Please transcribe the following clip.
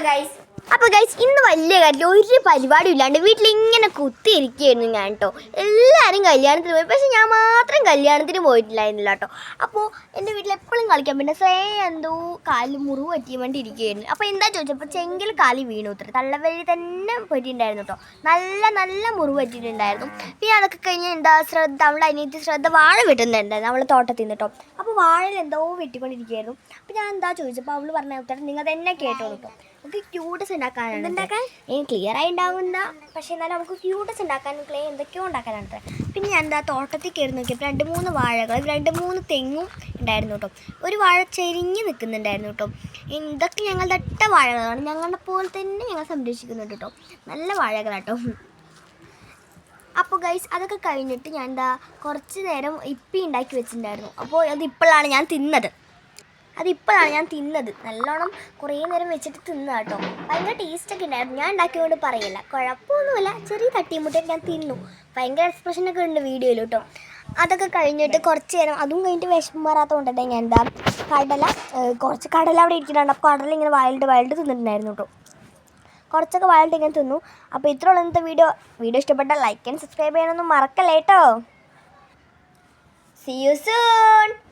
Guys. അപ്പോൾ guys ഇന്ന് വലിയ കാര്യത്തിൽ ഒരു പരിപാടി ഇല്ലാണ്ട് വീട്ടിലിങ്ങനെ കുത്തിയിരിക്കുകയായിരുന്നു ഞാൻ കേട്ടോ. എല്ലാവരും കല്യാണത്തിന് പോയി, പക്ഷെ ഞാൻ മാത്രം കല്യാണത്തിന് പോയിട്ടില്ലായിരുന്നില്ല കേട്ടോ. അപ്പോൾ എൻ്റെ വീട്ടിൽ എപ്പോഴും കളിക്കാൻ പിന്നെ എന്തോ കാലിൽ മുറിവ് പറ്റിയ വേണ്ടി ഇരിക്കുകയായിരുന്നു. അപ്പോൾ എന്താ ചോദിച്ചപ്പോൾ ചെങ്കിൽ കാലി വീണു ഉത്തര തള്ളവഴി തന്നെ പറ്റിയിട്ടുണ്ടായിരുന്നു കേട്ടോ. നല്ല മുറിവ് പറ്റിയിട്ടുണ്ടായിരുന്നു. പിന്നെ അതൊക്കെ കഴിഞ്ഞ് അവളുടെ അനിയത്തി ശ്രദ്ധ വാഴ വെട്ടുന്നുണ്ടായിരുന്നു അവളെ തോട്ടത്തിൽ നിന്ന് കേട്ടോ. അപ്പോൾ വാഴയിൽ എന്തോ വെട്ടിക്കൊണ്ടിരിക്കുകയായിരുന്നു. അപ്പോൾ ഞാൻ എന്താ ചോദിച്ചപ്പോൾ അവൾ പറഞ്ഞ ഉത്തരം നിങ്ങൾ തന്നെ കേട്ടോളൂ കേട്ടോ. നമുക്ക് ക്യൂട്ടസ് ഉണ്ടാക്കാനാണ് ക്ലിയർ ആയി ഉണ്ടാവുന്ന, പക്ഷേ എന്നാലും നമുക്ക് ക്യൂട്ടസ് ഉണ്ടാക്കാൻ ക്ലേ എന്തൊക്കെയോ ഉണ്ടാക്കാനാണ്. പിന്നെ ഞാൻ എന്താ തോട്ടത്തിൽ കയറി നോക്കിയപ്പോൾ 2-3 വാഴകൾ 2-3 തെങ്ങും ഉണ്ടായിരുന്നു കേട്ടോ. ഒരു വാഴ ചെരിഞ്ഞ് നിൽക്കുന്നുണ്ടായിരുന്നു കേട്ടോ. ഇതൊക്കെ ഞങ്ങളുടെ ഒറ്റ വാഴകളാണ്, ഞങ്ങളുടെ പോലെ തന്നെ ഞങ്ങൾ സംരക്ഷിക്കുന്നുണ്ട് കേട്ടോ. നല്ല വാഴകളാട്ടോ. അപ്പോൾ ഗൈസ് അതൊക്കെ കഴിഞ്ഞിട്ട് ഞാൻ എന്താ കുറച്ച് നേരം ഇപ്പി ഉണ്ടാക്കി വെച്ചിട്ടുണ്ടായിരുന്നു. അപ്പോൾ അതിപ്പോഴാണ് ഞാൻ തിന്നത്. നല്ലോണം കുറേ നേരം വെച്ചിട്ട് തിന്ന കേട്ടോ. ഭയങ്കര ടേസ്റ്റൊക്കെ ഉണ്ടായിരുന്നു. ഞാൻ ഉണ്ടാക്കിയതുകൊണ്ട് പറയില്ല, കുഴപ്പമൊന്നുമില്ല. ചെറിയ തട്ടിമുട്ടൊക്കെ ഞാൻ തിന്നു. ഭയങ്കര എക്സ്പ്രഷനൊക്കെ ഉണ്ട് വീഡിയോയിൽ കേട്ടോ. അതൊക്കെ കഴിഞ്ഞിട്ട് കുറച്ച് നേരം അതും കഴിഞ്ഞിട്ട് വിശപ്പ് മാറാത്തതുകൊണ്ട് തന്നെ ഞാൻ എന്താ കുറച്ച് കടല അവിടെ ഇരിക്കുന്നുണ്ട്. അപ്പോൾ കടല ഇങ്ങനെ വയലിട്ട് തിന്നിട്ടുണ്ടായിരുന്നു കേട്ടോ. കുറച്ചൊക്കെ വയലിട്ട് ഇങ്ങനെ തിന്നു. അപ്പോൾ ഇത്രയുള്ള ഇന്നത്തെ വീഡിയോ ഇഷ്ടപ്പെട്ടാൽ ലൈക്ക് ആൻഡ് സബ്സ്ക്രൈബ് ചെയ്യാനൊന്നും മറക്കല്ലേ കേട്ടോ. See you soon.